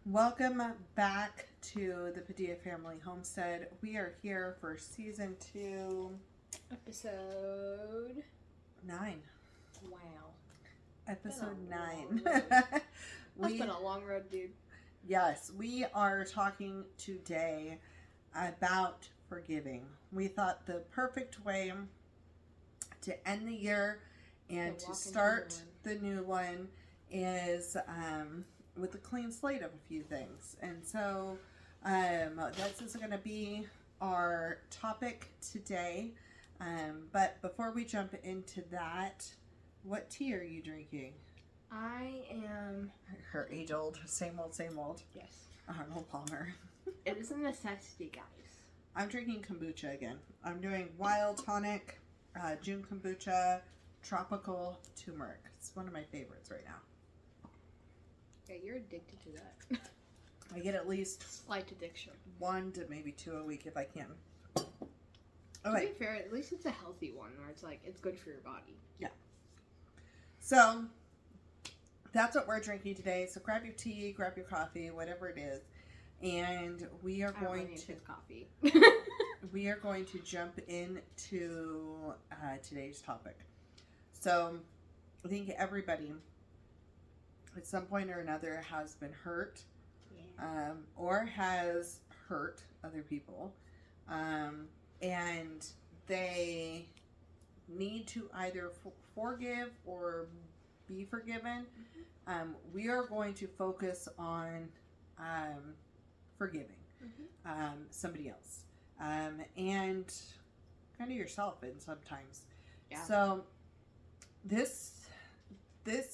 Welcome back to the Padilla Family Homestead. We are here for season 2, Episode 9. Wow. Episode Been a 9. long That's been a long road, dude. Yes, we are talking today about forgiving. We thought the perfect way to end the year and to start the new one is with a clean slate of a few things. And so this is going to be our topic today. But before we jump into that, what tea are you drinking? I am... Her age-old, same old. Yes. Arnold Palmer. It is a necessity, guys. I'm drinking kombucha again. I'm doing wild tonic, June kombucha, tropical turmeric. It's one of my favorites right now. Yeah, you're addicted to that. I get at least Slight addiction. 1 to maybe 2 a week if I can. To be fair, at least it's a healthy one where it's like, it's good for your body. Yeah. So, that's what we're drinking today. So grab your tea, grab your coffee, whatever it is. And we are going to coffee. we are going to jump into today's topic. So, I think everybody at some point or another has been hurt, or has hurt other people, and they need to either forgive or be forgiven. We are going to focus on forgiving somebody else, and kind of yourself in sometimes. Yeah. So this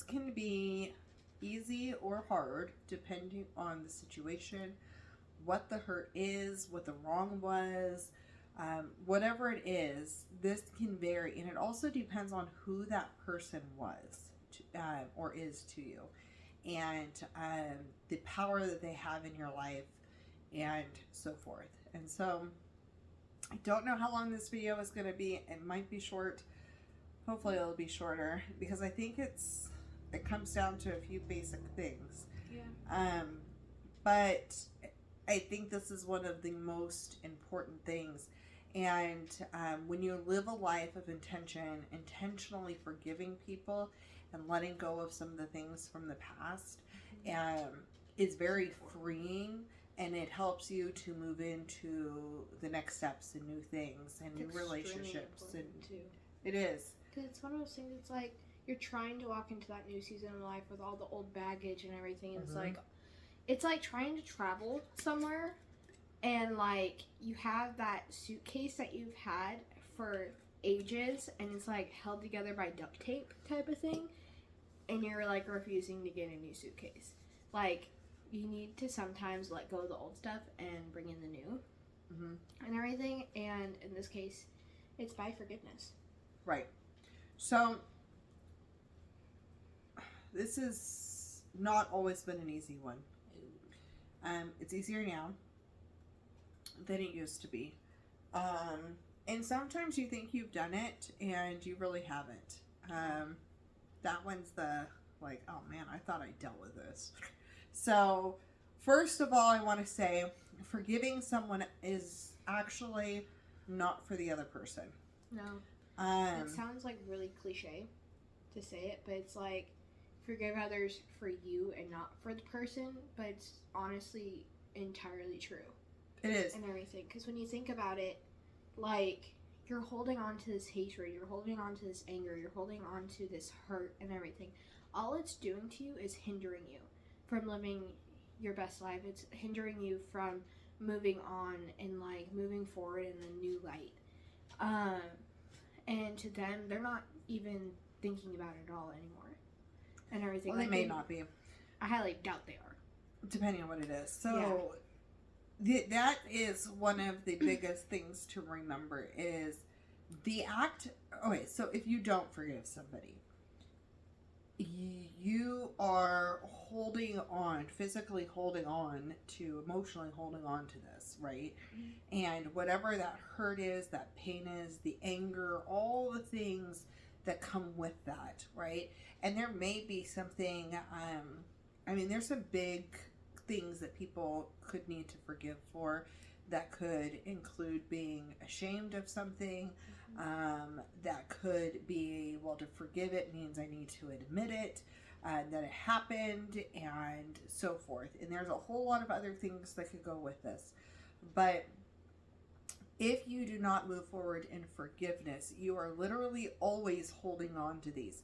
can be easy or hard depending on the situation, what the hurt is, what the wrong was, whatever it is. This can vary, and it also depends on who that person was or is to you, and the power that they have in your life, and so forth. And so I don't know how long this video is going to be. It might be short. Hopefully it'll be shorter, because I think it comes down to a few basic things. Yeah. But I think this is one of the most important things. And when you live a life of intentionally forgiving people and letting go of some of the things from the past, is very freeing, and it helps you to move into the next steps and new things and new relationships. And too. It is. Because it's one of those things, it's like you're trying to walk into that new season of life with all the old baggage and everything. And it's like trying to travel somewhere, and like you have that suitcase that you've had for ages, and it's like held together by duct tape type of thing, and you're like refusing to get a new suitcase. Like, you need to sometimes let go of the old stuff and bring in the new and everything. And in this case, it's by forgiveness. Right. So this has not always been an easy one. It's easier now than it used to be. And sometimes you think you've done it and you really haven't. That one's the, like, oh man, I thought I dealt with this. So first of all, I want to say forgiving someone is actually not for the other person. No. It sounds like really cliche to say it, but it's like forgive others for you and not for the person, but it's honestly entirely true. It is. And everything. Because when you think about it, like, you're holding on to this hatred, you're holding on to this anger, you're holding on to this hurt and everything. All it's doing to you is hindering you from living your best life. It's hindering you from moving on and, like, moving forward in a new light. And to them, they're not even thinking about it at all anymore. And everything. Well, they may not be. I highly doubt they are. Depending on what it is. So that is one of the biggest things to remember is the act. Okay, so if you don't forgive somebody, you are physically holding on to, emotionally holding on to this, right? Mm-hmm. And whatever that hurt is, that pain is, the anger, all the things that come with that, right? And there may be something, there's some big things that people could need to forgive for. That could include being ashamed of something. That could be, well, to forgive it means I need to admit it, that it happened, and so forth. And there's a whole lot of other things that could go with this. But if you do not move forward in forgiveness, you are literally always holding on to these.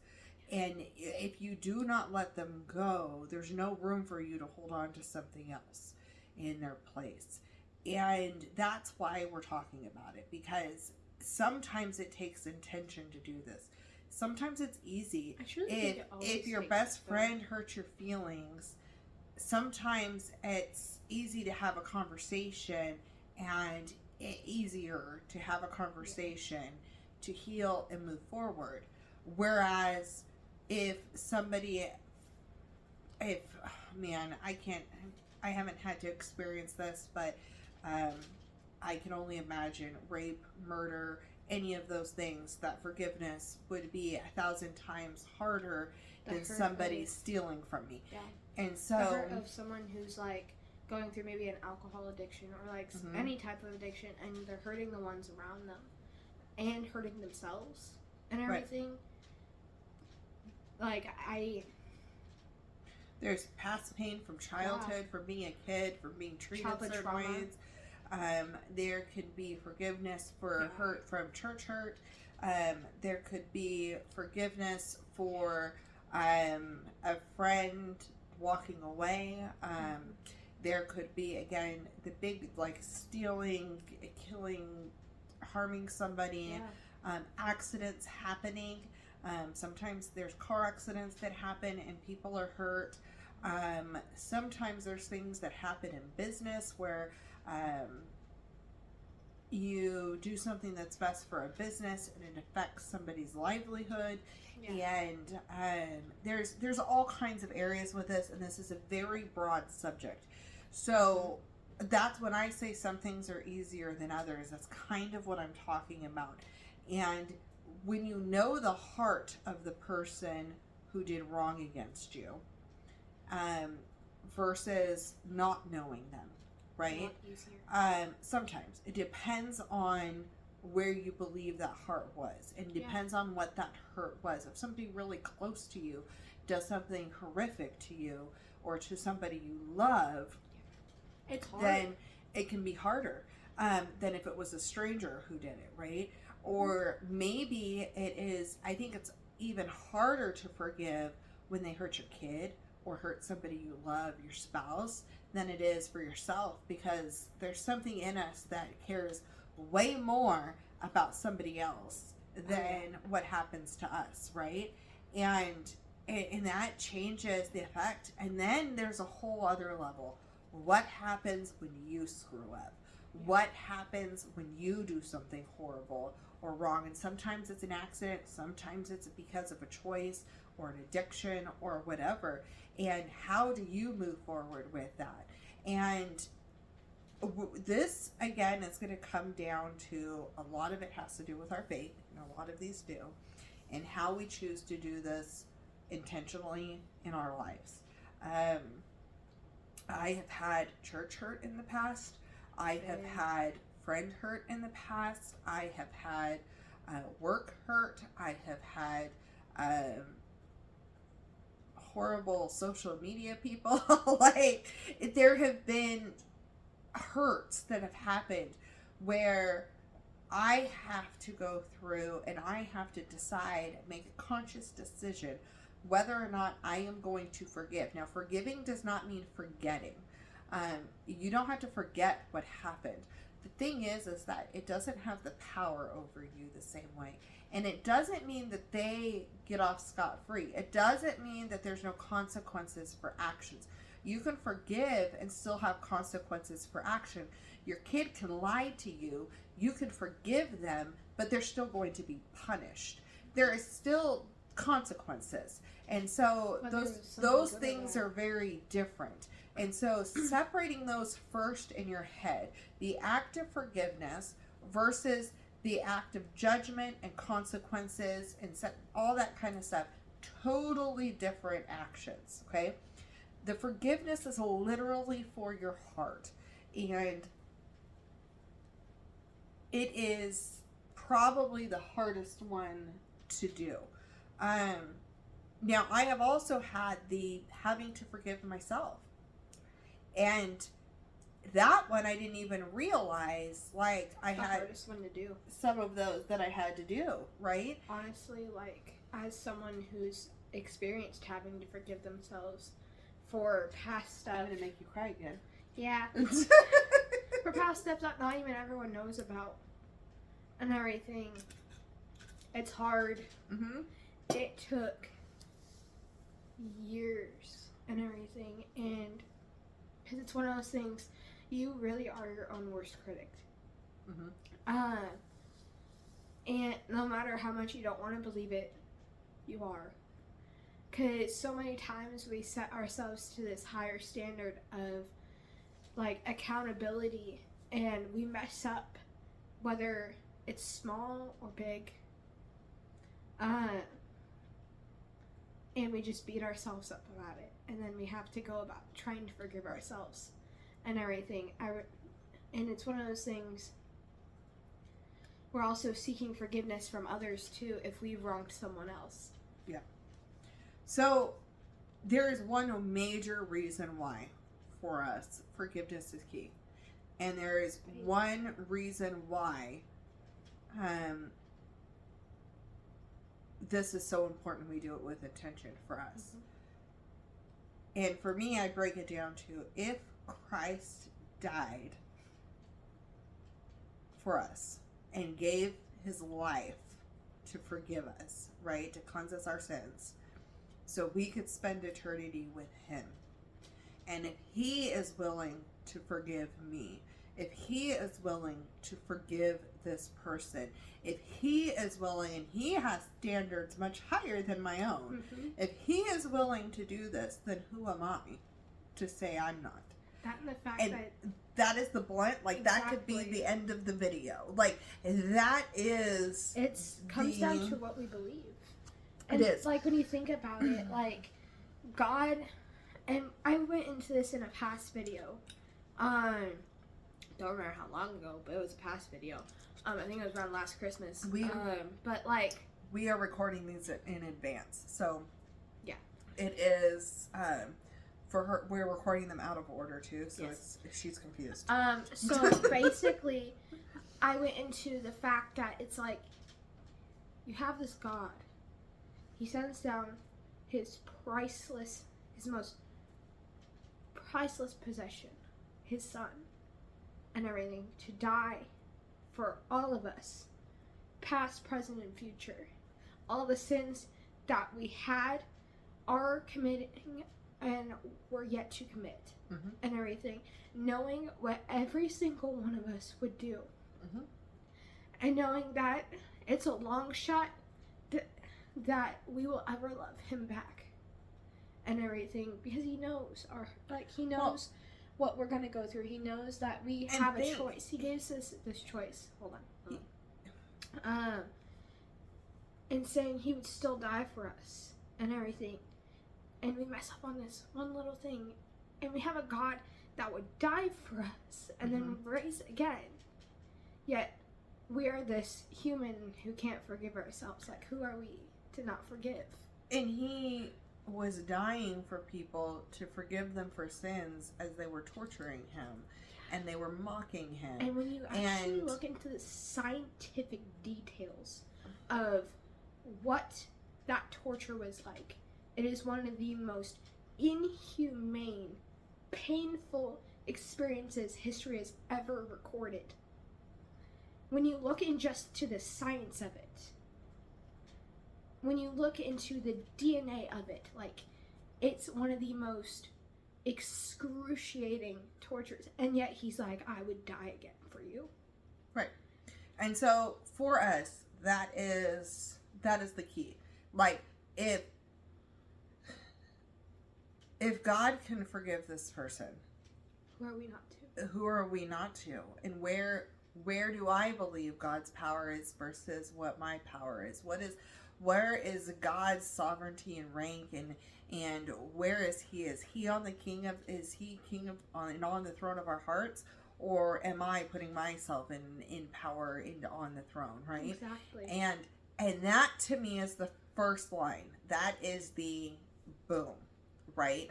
And if you do not let them go, there's no room for you to hold on to something else in their place. And that's why we're talking about it, because sometimes it takes intention to do this. Sometimes it's easy. If your best friend hurts your feelings, sometimes it's easy to have a conversation, and easier to have a conversation to heal and move forward. Whereas if I haven't had to experience this, but I can only imagine rape, murder, any of those things, that forgiveness would be 1,000 times harder than somebody stealing from me. Yeah. And so the hurt of someone who's like going through maybe an alcohol addiction or like any type of addiction, and they're hurting the ones around them and hurting themselves and everything. Right. Like there's past pain from childhood, from being a kid, from being treated certain ways. There could be forgiveness for hurt from church hurt. There could be forgiveness for a friend walking away. There could be, again, the big, like, stealing, killing, harming somebody, accidents happening. Sometimes there's car accidents that happen and people are hurt. Sometimes there's things that happen in business where you do something that's best for a business and it affects somebody's livelihood. And there's all kinds of areas with this, and this is a very broad subject. So that's when I say some things are easier than others. That's kind of what I'm talking about. And when you know the heart of the person who did wrong against you, versus not knowing them, right? Sometimes it depends on where you believe that hurt was, and depends on what that hurt was. If somebody really close to you does something horrific to you or to somebody you love, it's hard. Then it can be harder than if it was a stranger who did it, right? Or maybe it is, I think it's even harder to forgive when they hurt your kid or hurt somebody you love, your spouse, than it is for yourself, because there's something in us that cares way more about somebody else than what happens to us, right? And that changes the effect. And then there's a whole other level. What happens when you screw up? What happens when you do something horrible or wrong? And sometimes it's an accident, sometimes it's because of a choice or an addiction or whatever. And how do you move forward with that? And this, again, is going to come down to, a lot of it has to do with our faith, and a lot of these do, and how we choose to do this intentionally in our lives. I have had church hurt in the past. I have had friend hurt in the past. I have had work hurt. I have had horrible social media people. Like, there have been hurts that have happened where I have to go through and I have to decide, make a conscious decision whether or not I am going to forgive. Now, forgiving does not mean forgetting. You don't have to forget what happened. The thing is that it doesn't have the power over you the same way. And it doesn't mean that they get off scot-free. It doesn't mean that there's no consequences for actions. You can forgive and still have consequences for action. Your kid can lie to you. You can forgive them, but they're still going to be punished. There is still consequences. And so those things are very different. And so separating those first in your head, the act of forgiveness versus the act of judgment and consequences and all that kind of stuff, totally different actions, okay? The forgiveness is literally for your heart. And it is probably the hardest one to do. Now, I have also had the having to forgive myself. And that one I didn't even realize, like, I the had hardest one to do. some of those that I had to do, right? Honestly, like, as someone who's experienced having to forgive themselves for past stuff. I'm going to make you cry again. Yeah. For past stuff that not even everyone knows about and everything. It's hard. Mm-hmm. It took years and everything, and because it's one of those things, you really are your own worst critic. Mm-hmm. And no matter how much you don't want to believe it, you are. Because so many times we set ourselves to this higher standard of, like, accountability, and we mess up, whether it's small or big. And we just beat ourselves up about it. And then we have to go about trying to forgive ourselves and everything. And it's one of those things, we're also seeking forgiveness from others too if we've wronged someone else. Yeah. So there is one major reason why for us forgiveness is key. And there is one reason why this is so important we do it with intention for us. Mm-hmm. And for me, I break it down to, if Christ died for us and gave his life to forgive us, right, to cleanse us our sins, so we could spend eternity with him. And if he is willing to forgive me, if he is willing to forgive this person, if he is willing, and he has standards much higher than my own, mm-hmm. if he is willing to do this, then who am I to say I'm not? That and the fact and that is the blunt, like, exactly. That could be the end of the video. Like, that is... It comes down to what we believe. And it is. Like, when you think about it, like, God... And I went into this in a past video. Don't remember how long ago, but it was a past video. I think it was around last Christmas. But, like... We are recording these in advance, so... Yeah. It is... for her, we're recording them out of order, too, so yes. She's confused. So, basically, I went into the fact that it's like, you have this God. He sends down his most priceless possession, his son, and everything, to die for all of us, past, present, and future. All the sins that we had, are committing, and we're yet to commit, mm-hmm. and everything, knowing what every single one of us would do, mm-hmm. and knowing that it's a long shot that we will ever love him back, and everything, because he knows what we're gonna go through. He knows that we have a choice. He gives us this choice. Hold on. And saying he would still die for us and everything. And we mess up on this one little thing. And we have a God that would die for us and mm-hmm. then rise again. Yet, we are this human who can't forgive ourselves. Like, who are we to not forgive? And he was dying for people to forgive them for sins as they were torturing him. And they were mocking him. And when you actually look into the scientific details of what that torture was like, it is one of the most inhumane, painful experiences history has ever recorded. When you look in just to the science of it, when you look into the DNA of it, like, it's one of the most excruciating tortures. And yet he's like, I would die again for you. Right. And so for us, that is the key. Like, if God can forgive this person, who are we not to? Who are we not to? And where do I believe God's power is versus what my power is? Where is God's sovereignty and rank, and where is he? Is he on the king of? Is he king of on the throne of our hearts, or am I putting myself in power on the throne? Right. Exactly. And that to me is the first line. That is the boom, right?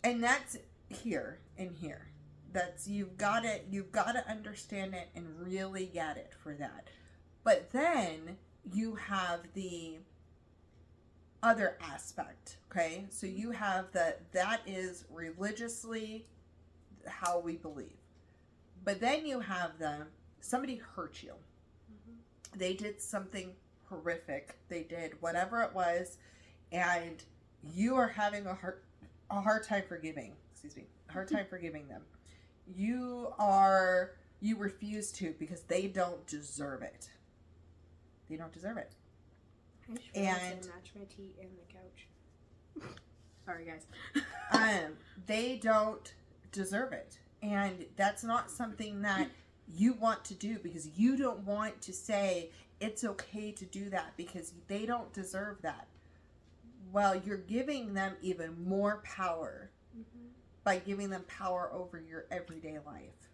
And that's here and here. That's you've got to understand it and really get it for that. But then you have the other aspect, okay? So you have that is religiously how we believe. But then you have somebody hurt you. Mm-hmm. They did something horrific. They did whatever it was, and you are having a hard time forgiving. Excuse me, a hard time forgiving them. You refuse to because they don't deserve it. They don't deserve it. I just realized I match my tea and the couch. Sorry, guys. They don't deserve it, and that's not something that you want to do because you don't want to say it's okay to do that because they don't deserve that. Well, you're giving them even more power by giving them power over your everyday life.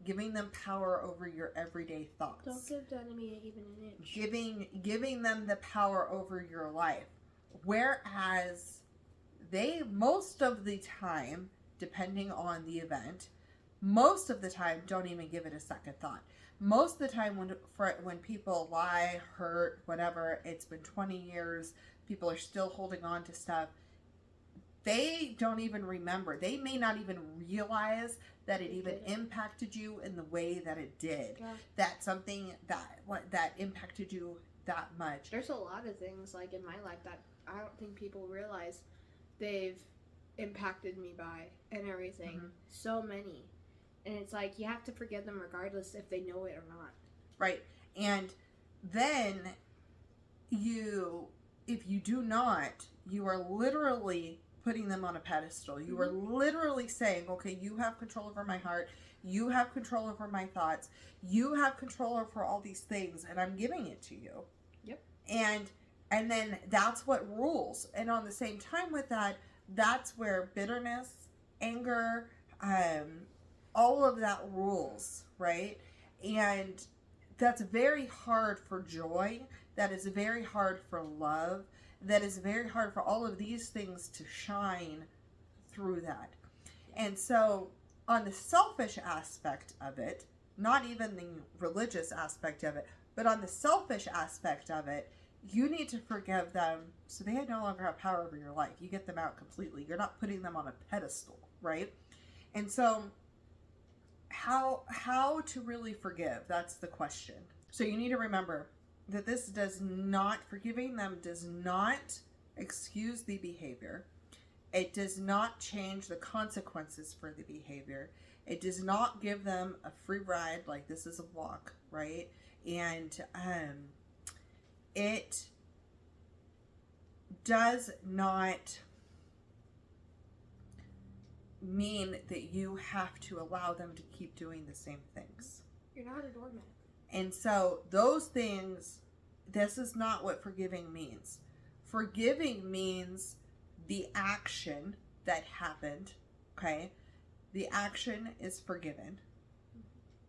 Giving them power over your everyday thoughts. Don't give the enemy even an inch. Giving them the power over your life. Whereas they, most of the time, depending on the event, most of the time don't even give it a second thought. Most of the time when people lie, hurt, whatever, it's been 20 years, people are still holding on to stuff, they don't even remember. They may not even realize that it even impacted you in the way that it did. Yeah. That something that impacted you that much. There's a lot of things like in my life that I don't think people realize they've impacted me by and everything. Mm-hmm. So many. And it's like you have to forgive them regardless if they know it or not. Right. And then if you do not, you are literally putting them on a pedestal. You are literally saying, okay, you have control over my heart. You have control over my thoughts. You have control over all these things, and I'm giving it to you. Yep. And then that's what rules. And on the same time with that, that's where bitterness, anger, all of that rules, right? And that's very hard for joy. That is very hard for love. That is very hard for all of these things to shine through that. And so on the selfish aspect of it, not even the religious aspect of it, but on the selfish aspect of it, you need to forgive them so they no longer have power over your life. You get them out completely. You're not putting them on a pedestal, right? And so how to really forgive? That's the question. So you need to remember that forgiving them does not excuse the behavior. It does not change the consequences for the behavior. It does not give them a free ride, like this is a walk, right? And it does not mean that you have to allow them to keep doing the same things. You're not a doormat. And so those things, this is not what forgiving means. Forgiving means the action that happened, okay? The action is forgiven.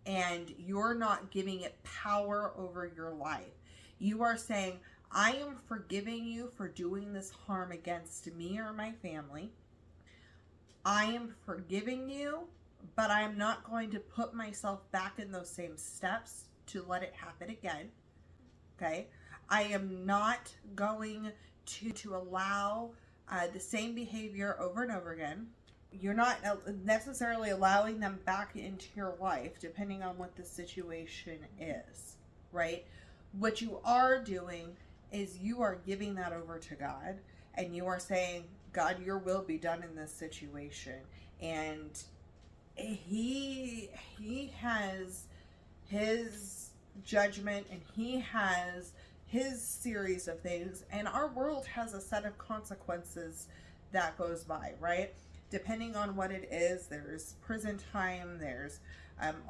And you're not giving it power over your life. You are saying, I am forgiving you for doing this harm against me or my family. I am forgiving you, but I am not going to put myself back in those same steps to let it happen again. Okay? I am not going to allow the same behavior over and over again. You're not necessarily allowing them back into your life, depending on what the situation is, right? What you are doing is you are giving that over to God, and you are saying, God, your will be done in this situation. And he has his judgment, and he has his series of things, and our world has a set of consequences that goes by, right? Depending on what it is, there's prison time, there's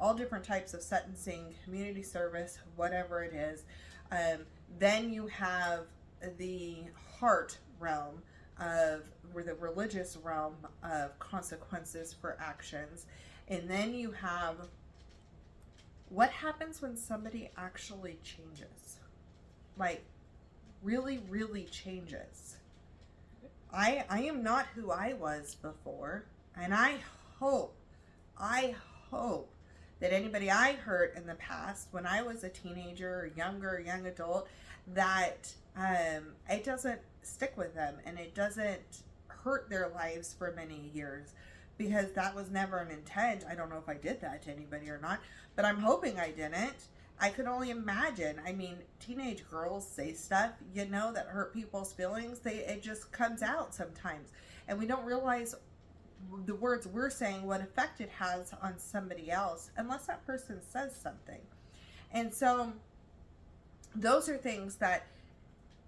all different types of sentencing, community service, whatever it is. Then you have the heart realm of, or the religious realm of consequences for actions. And then you have what happens when somebody actually changes, like really, really changes. I am not who I was before, and I hope that anybody I hurt in the past when I was a teenager or younger, young adult, that it doesn't stick with them and it doesn't hurt their lives for many years, because that was never an intent. I don't know if I did that to anybody or not, but I'm hoping I didn't. I could only imagine. I mean, teenage girls say stuff, that hurt people's feelings. It just comes out sometimes. And we don't realize the words we're saying, what effect it has on somebody else, unless that person says something. And so those are things that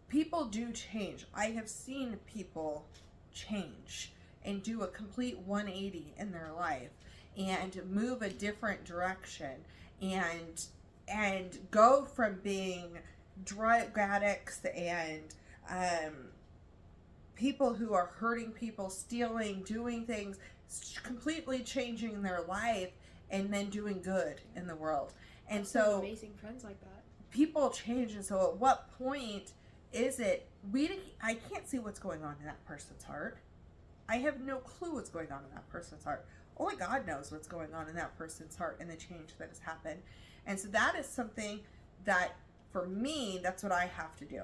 people do change. I have seen people change and do a complete 180 in their life and move a different direction and go from being drug addicts and people who are hurting people, stealing, doing things, completely changing their life, and then doing good in the world. And so amazing friends like that. People change, and so at what point is it I can't see what's going on in that person's heart. I have no clue what's going on in that person's heart. Only God knows what's going on in that person's heart and the change that has happened. And so that is something that, for me, that's what I have to do,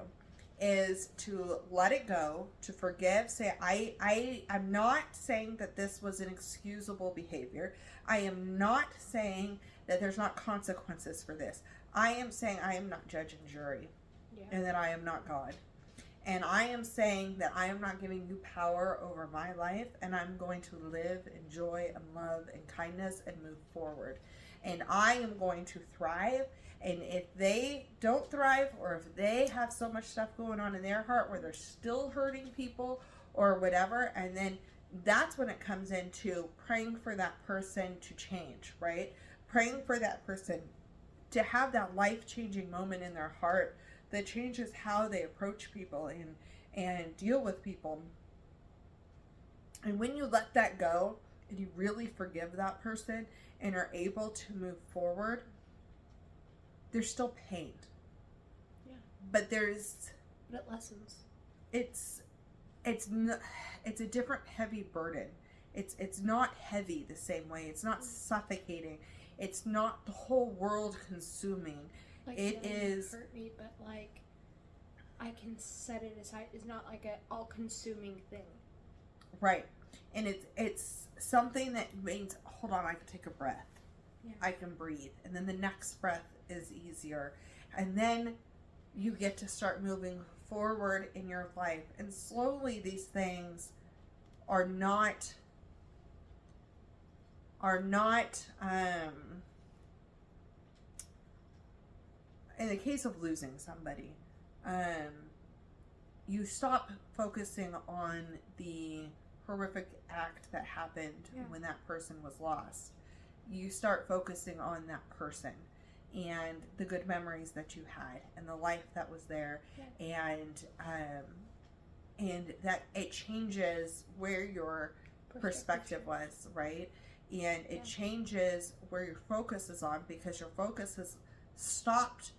is to let it go, to forgive, say, I'm not saying that this was an excusable behavior. I am not saying that there's not consequences for this. I am saying I am not judge and jury, and that I am not God. And I am saying that I am not giving you power over my life, and I'm going to live in joy and love and kindness and move forward. And I am going to thrive. And if they don't thrive, or if they have so much stuff going on in their heart where they're still hurting people or whatever, and then that's when it comes into praying for that person to change, right? Praying for that person to have that life-changing moment in their heart that changes how they approach people and deal with people. And when you let that go and you really forgive that person and are able to move forward, there's still pain. Yeah. But it lessens. It's a different heavy burden. It's not heavy the same way. It's not suffocating. It's not the whole world consuming. Like, it is hurt me, but like I can set it aside. It's not like an all-consuming thing. Right. And it's something that means, hold on, I can take a breath. Yeah. I can breathe. And then the next breath is easier. And then you get to start moving forward in your life. And slowly these things are not in the case of losing somebody, you stop focusing on the horrific act that happened when that person was lost. You start focusing on that person and the good memories that you had and the life that was there, and that it changes where your perspective was, right? And it changes where your focus is on, because your focus has stopped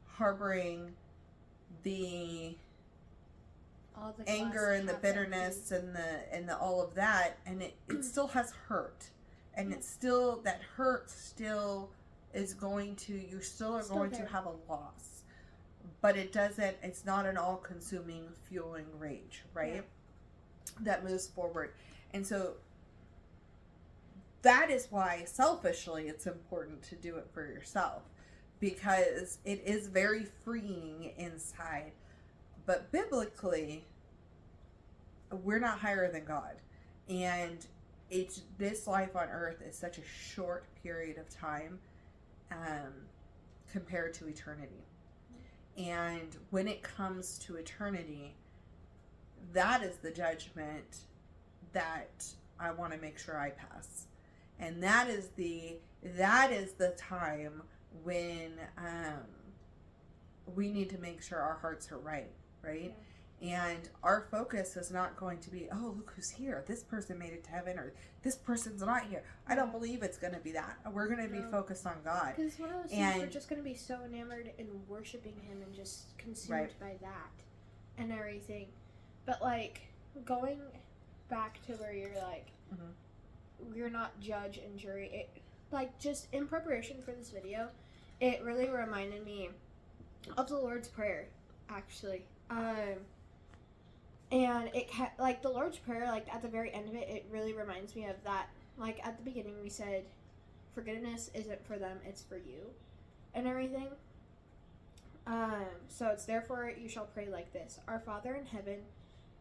harboring the anger and the bitterness and the all of that, and it still has hurt, and it's still, that hurt still is going to, you still are going to have a loss, but it's not an all-consuming fueling rage, right? That moves forward. And so that is why selfishly it's important to do it for yourself, because it is very freeing inside. But biblically, we're not higher than God. And this life on earth is such a short period of time compared to eternity. And when it comes to eternity, that is the judgment that I want to make sure I pass. And that is the time when we need to make sure our hearts are right, right? And our focus is not going to be, oh, look who's here. This person made it to heaven, or this person's not here. I don't believe it's going to be that. We're going to be focused on God. Because one of those things, we're just going to be so enamored in worshiping Him and just consumed by that and everything. But, like, going back to where you're like, we're not judge and jury. It, like, just in preparation for this video, it really reminded me of the Lord's Prayer, actually. And it like the Lord's Prayer, like at the very end of it, it really reminds me of that. Like at the beginning, we said, forgiveness isn't for them, it's for you, and everything. So it's therefore you shall pray like this: Our Father in heaven,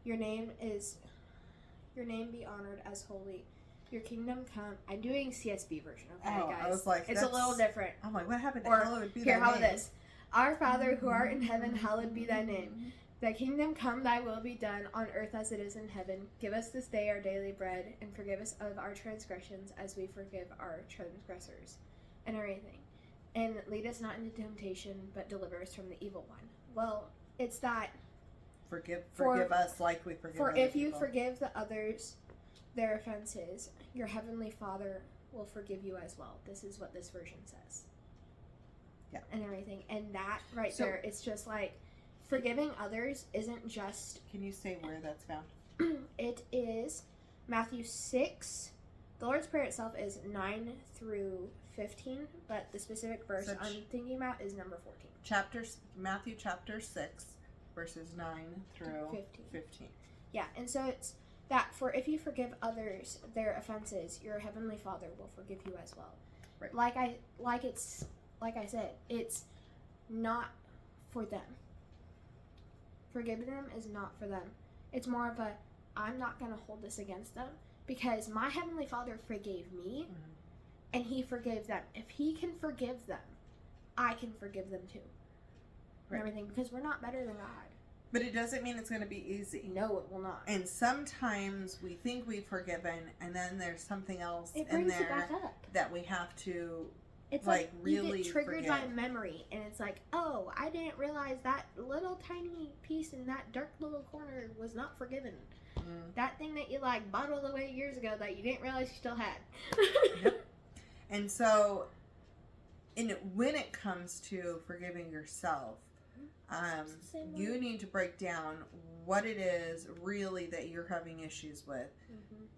your name be honored as holy. Your kingdom come. I'm doing CSB version, okay, guys? I was like, it's a little different. I'm like, what happened to hallowed be thy name? Here, how name? it is. Our Father who art in heaven, hallowed be thy name. Thy kingdom come, thy will be done, on earth as it is in heaven. Give us this day our daily bread, and forgive us of our transgressions as we forgive our transgressors, and everything. And lead us not into temptation, but deliver us from the evil one. Well, it's that. Forgive us like we forgive other if you people. forgive the others their offenses, your heavenly Father will forgive you as well. This is what this version says. Yeah. And everything. And that there, it's just like, forgiving others isn't just... Can you say where that's found? It is Matthew 6. The Lord's Prayer itself is 9 through 15, but the specific verse I'm thinking about is number 14. Matthew chapter 6, verses 9 through 15. Yeah, and so it's that, for if you forgive others their offenses, your heavenly Father will forgive you as well. Right. Like I said, it's not for them. Forgiving them is not for them. It's more of a, I'm not going to hold this against them because my heavenly Father forgave me and He forgave them. If He can forgive them, I can forgive them too. And everything, because we're not better than God. But it doesn't mean it's going to be easy. No, it will not. And sometimes we think we've forgiven, and then there's something else in there it back up. that we have to, it's like really you get triggered forgive. by memory, and it's like, oh, I didn't realize that little tiny piece in that dark little corner was not forgiven. That thing that you like bottled away years ago that you didn't realize you still had. Yep. And so, when it comes to forgiving yourself, you need to break down what it is really that you're having issues with.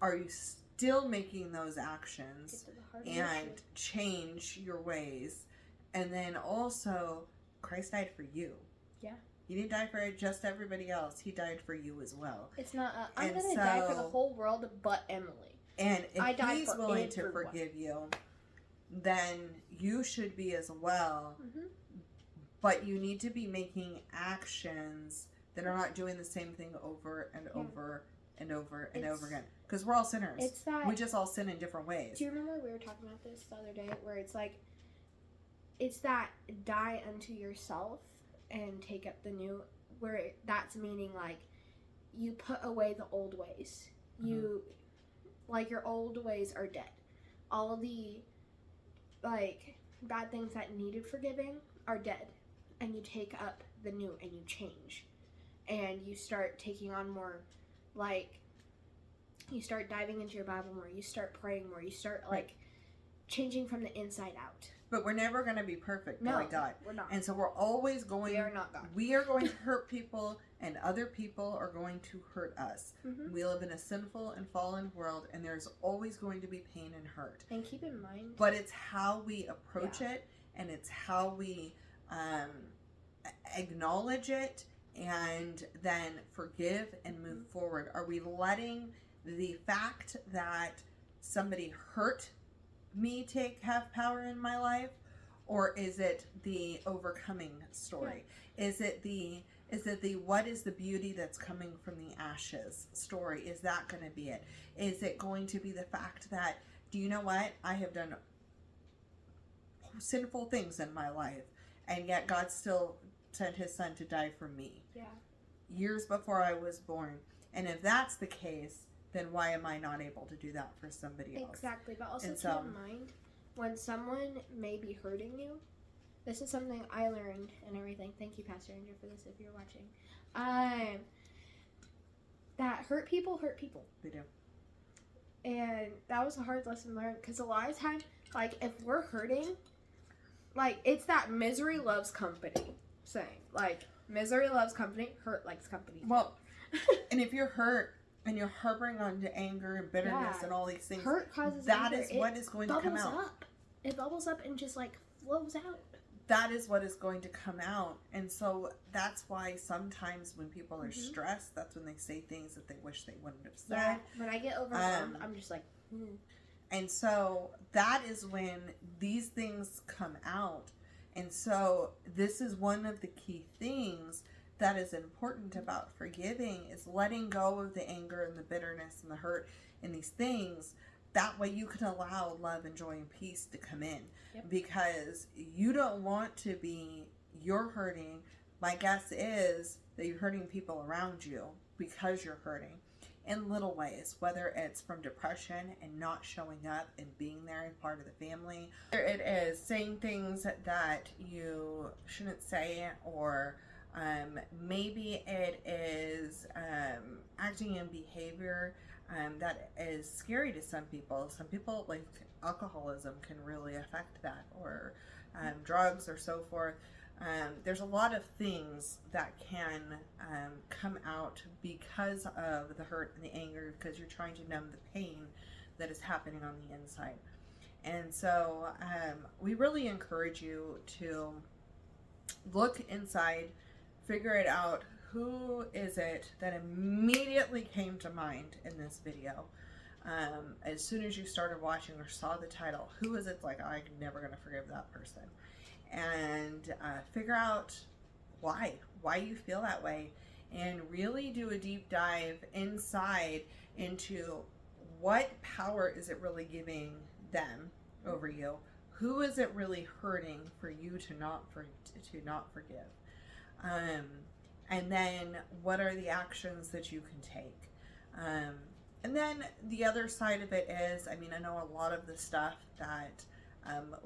Are you still making those actions and change your ways? And then also, Christ died for you. Yeah. He didn't die for just everybody else. He died for you as well. It's not, I'm going to die for the whole world but Emily. And if He's willing to forgive you, then you should be as well. But you need to be making actions that are not doing the same thing over and over and over and over again. Because we're all sinners. We just all sin in different ways. Do you remember we were talking about this the other day, where it's like, it's that die unto yourself and take up the new, where that's meaning like, you put away the old ways. You, like, your old ways are dead. All of the, like, bad things that needed forgiving are dead. And you take up the new and you change. And you start taking on more, like, you start diving into your Bible more. You start praying more. You start, like, changing from the inside out. But we're never going to be perfect like God. We're not. And so we're always going... We are not God. We are going to hurt people, and other people are going to hurt us. We live in a sinful and fallen world, and there's always going to be pain and hurt. And keep in mind... But it's how we approach it, and it's how we... acknowledge it and then forgive and move forward. Are we letting the fact that somebody hurt me have power in my life, or is it the overcoming story? Is it the what is the beauty that's coming from the ashes story? Is that going to be it? Is it going to be the fact that, do you know what, I have done sinful things in my life, and yet God still sent His Son to die for me. Years before I was born. And if that's the case, then why am I not able to do that for somebody else? Exactly. But also keep in mind, when someone may be hurting you, this is something I learned and everything. Thank you, Pastor Andrew, for this if you're watching. That hurt people. They do. And that was a hard lesson learned because a lot of times, like, if we're hurting, like, it's that misery loves company saying. Like, misery loves company, hurt likes company. Well, and if you're hurt and you're harboring onto anger and bitterness and all these things, hurt causes that anger. is what is going to come out. It bubbles up and just, like, flows out. That is what is going to come out. And so that's why sometimes when people are stressed, that's when they say things that they wish they wouldn't have said. Yeah, when I get overwhelmed, I'm just like, And so that is when these things come out. And so this is one of the key things that is important about forgiving, is letting go of the anger and the bitterness and the hurt and these things. That way you can allow love and joy and peace to come in. Yep. Because you don't want to be, you're hurting. My guess is that you're hurting people around you because you're hurting in little ways, whether it's from depression and not showing up and being there and part of the family. Whether it is saying things that you shouldn't say, or maybe it is acting in behavior that is scary to some people. Some people, like alcoholism, can really affect that, or drugs or so forth. There's a lot of things that can come out because of the hurt and the anger, because you're trying to numb the pain that is happening on the inside. And so we really encourage you to look inside, figure it out. Who is it that immediately came to mind in this video? As soon as you started watching or saw the title, who is it? Like, I'm never going to forgive that person. And figure out why you feel that way, and really do a deep dive inside into what power is it really giving them over you. Who is it really hurting for you to not forgive? And then what are the actions that you can take? And then the other side of it is, I mean, I know a lot of the stuff that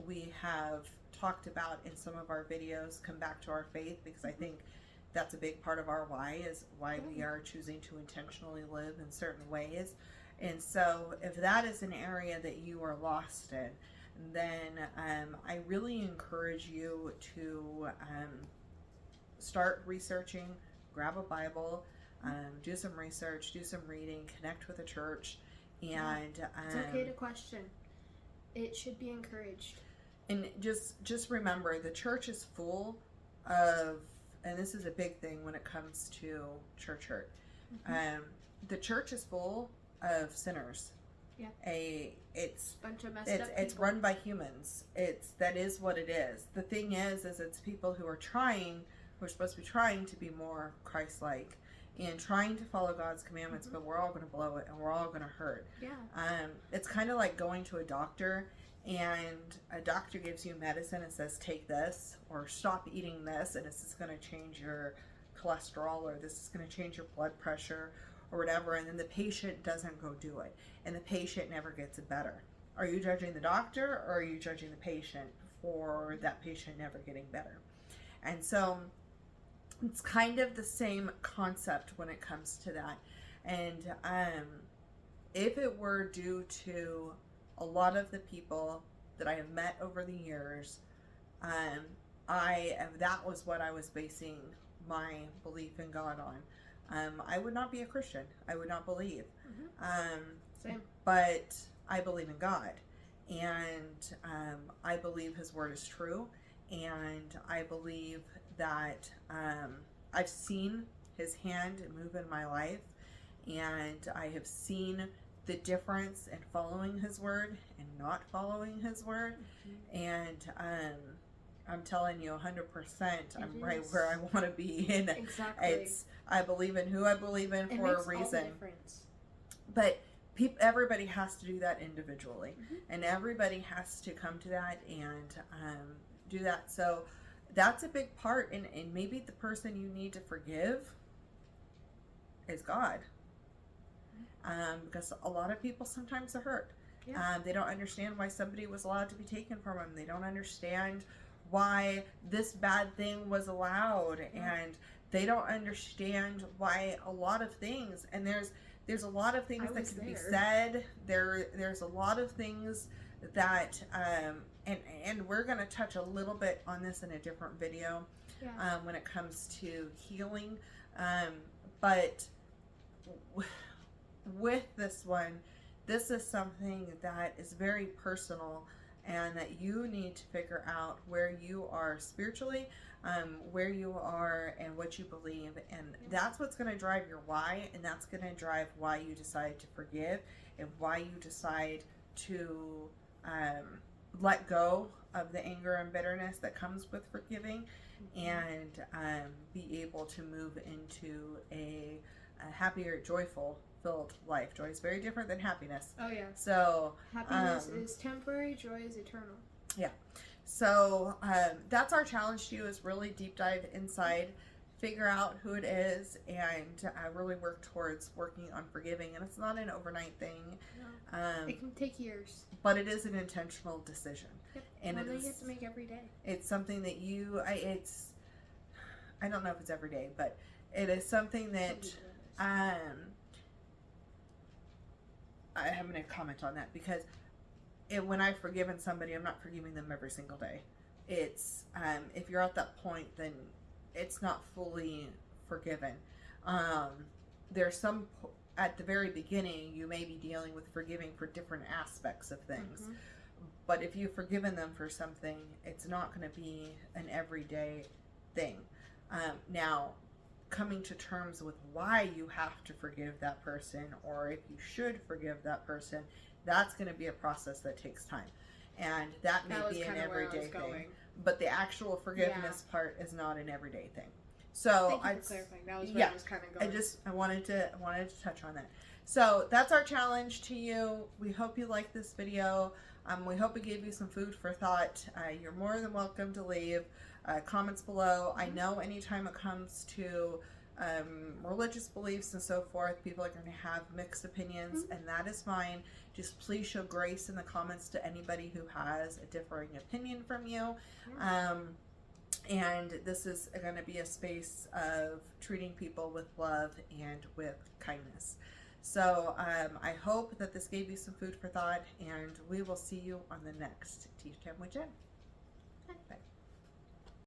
we have talked about in some of our videos come back to our faith, because I think that's a big part of our why, is why we are choosing to intentionally live in certain ways. And so if that is an area that you are lost in, then I really encourage you to start researching, grab a Bible, do some research, do some reading, connect with a church, and it's okay to question. It should be encouraged. And just remember, the church is full of, and this is a big thing when it comes to church hurt. The church is full of sinners. Yeah. It's a bunch of messed up people. It's run by humans. That is what it is. The thing is it's people who are supposed to be trying to be more Christ-like and trying to follow God's commandments, but we're all going to blow it and we're all going to hurt. Yeah. It's kind of like going to a doctor, and a doctor gives you medicine and says, take this, or stop eating this, and this is going to change your cholesterol, or this is going to change your blood pressure, or whatever, and then the patient doesn't go do it, and the patient never gets better. Are you judging the doctor, or are you judging the patient for that patient never getting better? And so it's kind of the same concept when it comes to that. And if it were due to a lot of the people that I have met over the years, that was what I was basing my belief in God on. I would not be a Christian. I would not believe. Same. But I believe in God, and I believe His word is true, and I believe that I've seen His hand move in my life, and I have seen the difference in following His word and not following His word. And I'm telling you 100%, I'm right where I want to be. And exactly. I believe in who I believe in for a reason. All the difference. But everybody has to do that individually, and everybody has to come to that and do that. So that's a big part, and maybe the person you need to forgive is God. Because a lot of people sometimes are hurt. Yeah. They don't understand why somebody was allowed to be taken from them. They don't understand why this bad thing was allowed, Yeah. and they don't understand why a lot of things, and there's a lot of things I that was can be there. said. There's a lot of things that and we're going to touch a little bit on this in a different video Yeah. when it comes to healing, but with this one, this is something that is very personal, and that you need to figure out where you are spiritually, where you are, and what you believe. And that's what's going to drive your why, and that's going to drive why you decide to forgive, and why you decide to let go of the anger and bitterness that comes with forgiving, and be able to move into a happier, joyful filled life. Joy is very different than happiness. Oh yeah. So Happiness is temporary, joy is eternal. so that's our challenge to you, is really deep dive inside, figure out who it is, and really work towards working on forgiving. And it's not an overnight thing. No. It can take years. But it is an intentional decision. Yep. And one that you have to make every day. It's something that I don't know if it's every day, but it is something that I'm going to comment on that, because when I've forgiven somebody, I'm not forgiving them every single day. It's if you're at that point, then it's not fully forgiven. There's some at the very beginning, you may be dealing with forgiving for different aspects of things. But if you've forgiven them for something, it's not going to be an everyday thing. Now, coming to terms with why you have to forgive that person, or if you should forgive that person, that's going to be a process that takes time. And that may be an everyday thing. But the actual forgiveness part is not an everyday thing. So thank you for clarifying. That was where I was kind of going. I wanted to touch on that. So that's our challenge to you. We hope you like this video. We hope it gave you some food for thought. You're more than welcome to leave comments below. I know anytime it comes to religious beliefs and so forth, people are going to have mixed opinions, and that is fine. Just please show grace in the comments to anybody who has a differing opinion from you. And this is going to be a space of treating people with love and with kindness. So I hope that this gave you some food for thought, and we will see you on the next Tea Time with Jen. Bye.